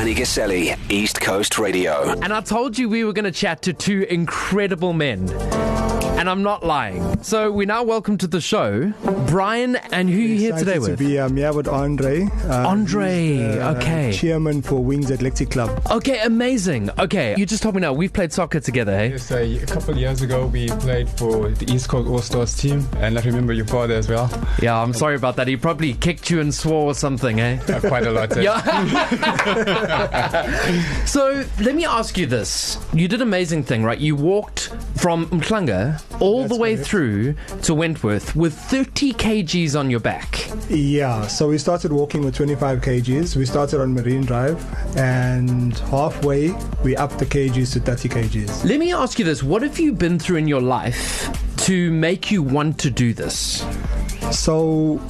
Danny Guselli, East Coast Radio. And I told you we were going to chat to two incredible men. And I'm not lying. So we now welcome to the show Brian, and who are you here today with? To be here with Andre. Okay. Chairman for Wings Athletic Club. Okay, amazing. Okay, you just told me now, we've played soccer together, hey? Yes, a couple of years ago we played for the East Coast All-Stars team, and I remember your father as well. Yeah, I'm sorry about that. He probably kicked you and swore or something, eh? Quite a lot. Yeah. So let me ask you this. You did an amazing thing, right? You walked from Mhlanga all the way through to Wentworth with 30 kgs on your back. Yeah, so we started walking with 25 kgs. We started on Marine Drive, and halfway we upped the kgs to 30 kgs. Let me ask you this. What have you been through in your life to make you want to do this? So,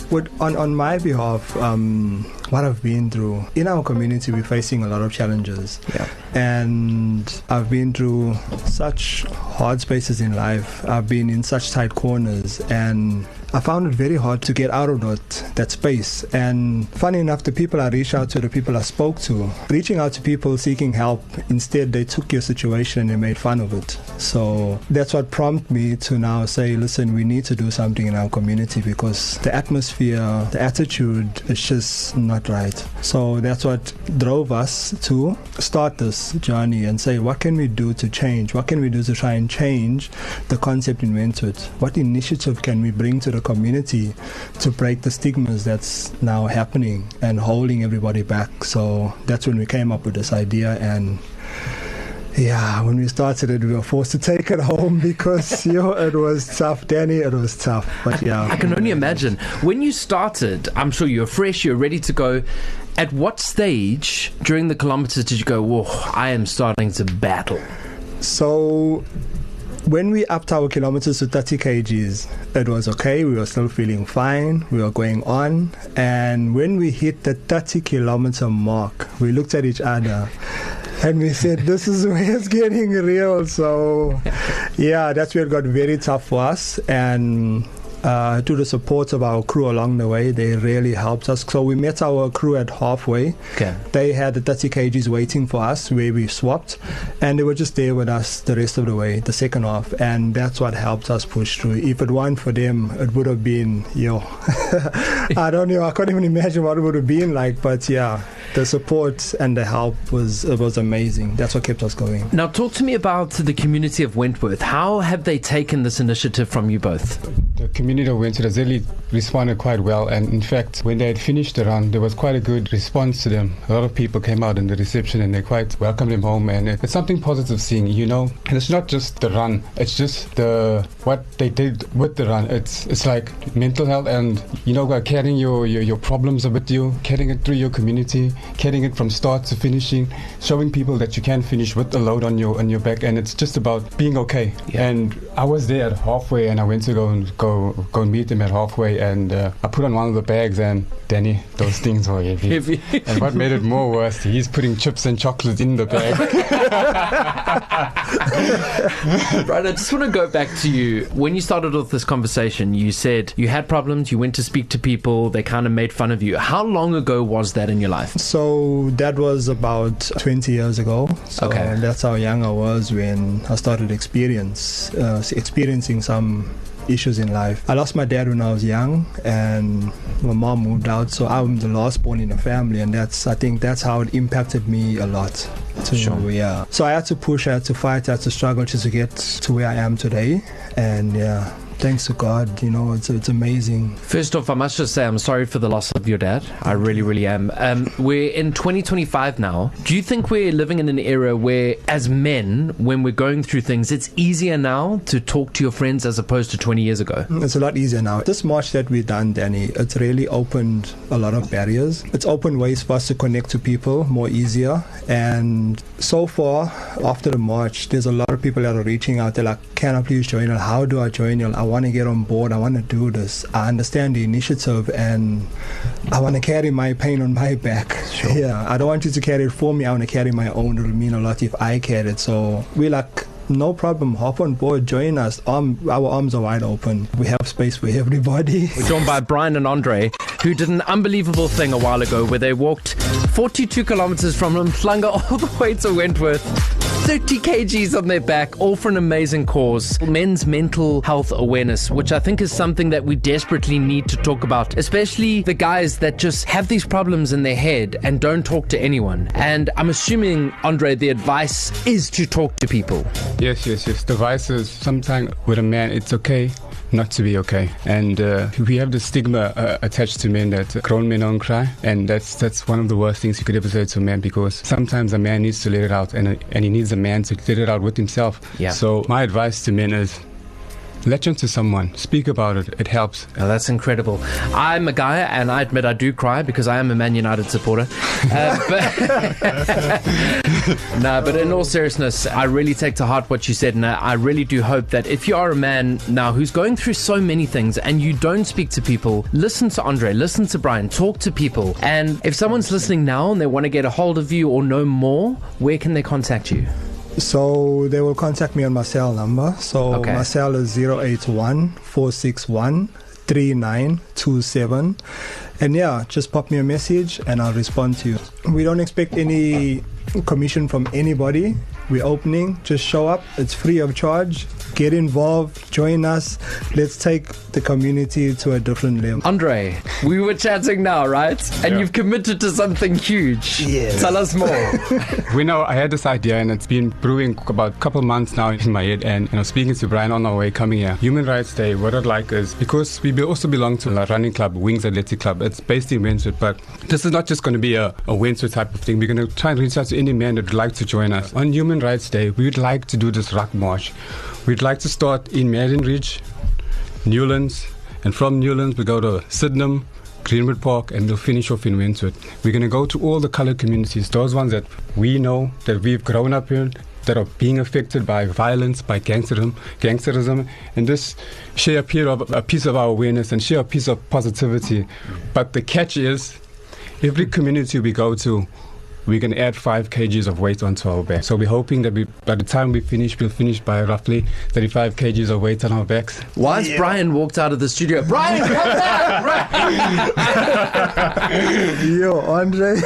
on my behalf, what I've been through, in our community, we're facing a lot of challenges. Yeah. And I've been through such hard spaces in life. I've been in such tight corners, and I found it very hard to get out of that space. And funny enough, the people I reached out to, the people I spoke to, reaching out to people seeking help, instead they took your situation and they made fun of it. So that's what prompted me to now say, listen, we need to do something in our community, because the atmosphere, the attitude is just not right. So that's what drove us to start this journey and say, what can we do to change? What can we do to try and change the concept in Wentworth? What initiative can we bring to the community to break the stigmas that's now happening and holding everybody back? So that's when we came up with this idea. And yeah, when we started it, we were forced to take it home because it was tough, Danny. It was tough, but yeah. I can only imagine. When you started, I'm sure you were fresh, you were ready to go. At what stage during the kilometers did you go, whoa, I am starting to battle? So when we upped our kilometers to 30 kgs, it was okay. We were still feeling fine. We were going on. And when we hit the 30 kilometer mark, we looked at each other and we said, this is where it's getting real. So yeah, that's where it got very tough for us. And to the support of our crew along the way, they really helped us. So we met our crew at halfway. Okay. They had the 30 kgs waiting for us where we swapped, and they were just there with us the rest of the way, the second half, and that's what helped us push through. If it weren't for them, it would have been, I don't know, I can't even imagine what it would have been like, but yeah, the support and the help was amazing. That's what kept us going. Now talk to me about the community of Wentworth. How have they taken this initiative from you both? The community of Wentworth has really responded quite well, and in fact, when they had finished the run, there was quite a good response to them. A lot of people came out in the reception and they quite welcomed them home, and it's something positive seeing, and it's not just the run, it's just what they did with the run. It's like mental health, and carrying your problems with you, carrying it through your community, carrying it from start to finishing, showing people that you can finish with a load on your back, and it's just about being okay. Yeah. And I was there at halfway, and I went to go and meet them at halfway, and I put on one of the bags, and Danny, those things were heavy. And what made it more worse, he's putting chips and chocolates in the bag. Right, I just want to go back to you. When you started off this conversation, you said you had problems, you went to speak to people, they kind of made fun of you. How long ago was that in your life? So that was about 20 years ago. So okay. That's how young I was when I started experiencing some issues in life. I lost my dad when I was young, and my mom moved out, so I'm the last born in the family, and I think that's how it impacted me a lot. Sure. Yeah. So I had to push, I had to fight, I had to struggle just to get to where I am today, and yeah. Thanks to God, it's amazing. First off, I must just say I'm sorry for the loss of your dad. I really, really am. We're in 2025 now. Do you think we're living in an era where, as men, when we're going through things, it's easier now to talk to your friends as opposed to 20 years ago? It's a lot easier now. This march that we've done, Danny, it's really opened a lot of barriers. It's opened ways for us to connect to people more easier. And so far, after the march, there's a lot of people that are reaching out. They're like, can I please join you? How do I join you? I want to get on board. I want to do this. I understand the initiative, and I want to carry my pain on my back. Sure. Yeah, I don't want you to carry it for me. I want to carry my own. It'll mean a lot if I carry it. So we're like, no problem, hop on board, join us. Our arms are wide open. We have space for everybody. We're joined by Brian and Andre. who did an unbelievable thing a while ago where they walked 42 kilometers from Mhlanga all the way to Wentworth. 30 kgs on their back, all for an amazing cause. Men's mental health awareness, which I think is something that we desperately need to talk about, especially the guys that just have these problems in their head and don't talk to anyone. And I'm assuming, Andre, the advice is to talk to people. Yes. The advice is sometimes with a man, it's okay not to be okay. And we have the stigma attached to men that grown men don't cry, and that's one of the worst things you could ever say to a man, because sometimes a man needs to let it out, and he needs a man to let it out with himself. Yeah. So my advice to men is latch onto someone, speak about it, it helps. Oh, that's incredible. I'm a guy, and I admit I do cry because I am a Man United supporter. But in all seriousness, I really take to heart what you said, and I really do hope that if you are a man now who's going through so many things and you don't speak to people, listen to Andre, listen to Brian, talk to people. And if someone's listening now and they want to get a hold of you or know more, where can they contact you? So they will contact me on my cell number. So Okay. my cell is 081-461-3927. And yeah, just pop me a message and I'll respond to you. We don't expect any commission from anybody. We're opening, just show up. It's free of charge. Get involved, join us. Let's take the community to a different level. Andre, we were chatting now, right? And Yeah. you've committed to something huge. Yes. Tell us more. We know I had this idea, and it's been brewing about a couple months now in my head. And speaking to Brian on our way coming here, Human Rights Day, what I'd like is, because we also belong to a running club, Wings Athletic Club. It's based in Wentworth, but this is not just going to be a Wentworth type of thing. We're going to try and reach out to any man that would like to join us. On Human Rights Day, we would like to do this ruck march. We'd like to start in Madden Ridge, Newlands, and from Newlands we go to Sydenham, Greenwood Park, and we'll finish off in Wentworth. We're going to go to all the coloured communities, those ones that we know, that we've grown up in, that are being affected by violence, by gangsterism, and just share a piece of our awareness and share a piece of positivity. But the catch is, every community we go to, we can add 5 kgs of weight onto our back. So we're hoping that by the time we finish, we'll finish by roughly 35 kgs of weight on our backs. Why has Brian walked out of the studio? Brian, come back! Yo, Andre.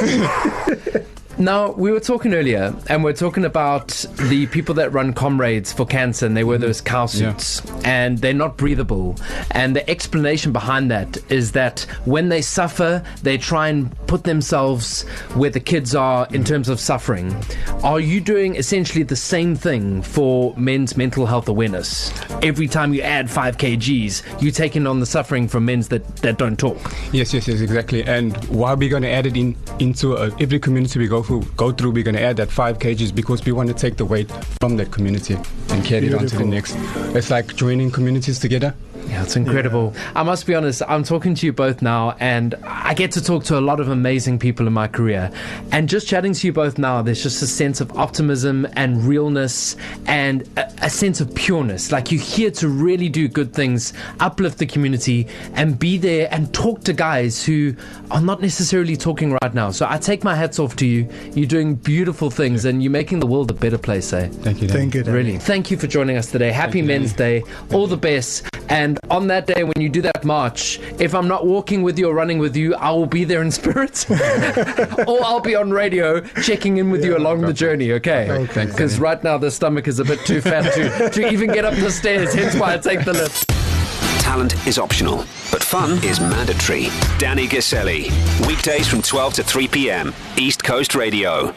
Now, we were talking earlier, and we're talking about the people that run Comrades for cancer, and they wear those cow suits, and they're not breathable. And the explanation behind that is that when they suffer, they try and put themselves where the kids are in terms of suffering. Are you doing essentially the same thing for men's mental health awareness? Every time you add 5 kgs, you're taking on the suffering from men that don't talk. Yes, exactly. And why we're going to add it into every community we go through, we're going to add that 5 kgs because we want to take the weight from that community and carry it on to the next. It's like joining communities together. Yeah, it's incredible. Yeah. I must be honest, I'm talking to you both now, and I get to talk to a lot of amazing people in my career. And just chatting to you both now, there's just a sense of optimism and realness and a sense of pureness. Like, you're here to really do good things, uplift the community, and be there and talk to guys who are not necessarily talking right now. So I take my hats off to you. You're doing beautiful things, and you're making the world a better place, eh? Thank you, Danny. Thank you, Danny. Really. Thank you for joining us today. Happy Men's Day. All the best. And on that day, when you do that march, if I'm not walking with you or running with you, I will be there in spirit. Or I'll be on radio checking in with you along the journey, okay? Because right now the stomach is a bit too fat to even get up the stairs, hence why I take the lift. Talent is optional, but fun is mandatory. Danny Guselli, weekdays from 12 to 3 p.m. East Coast Radio.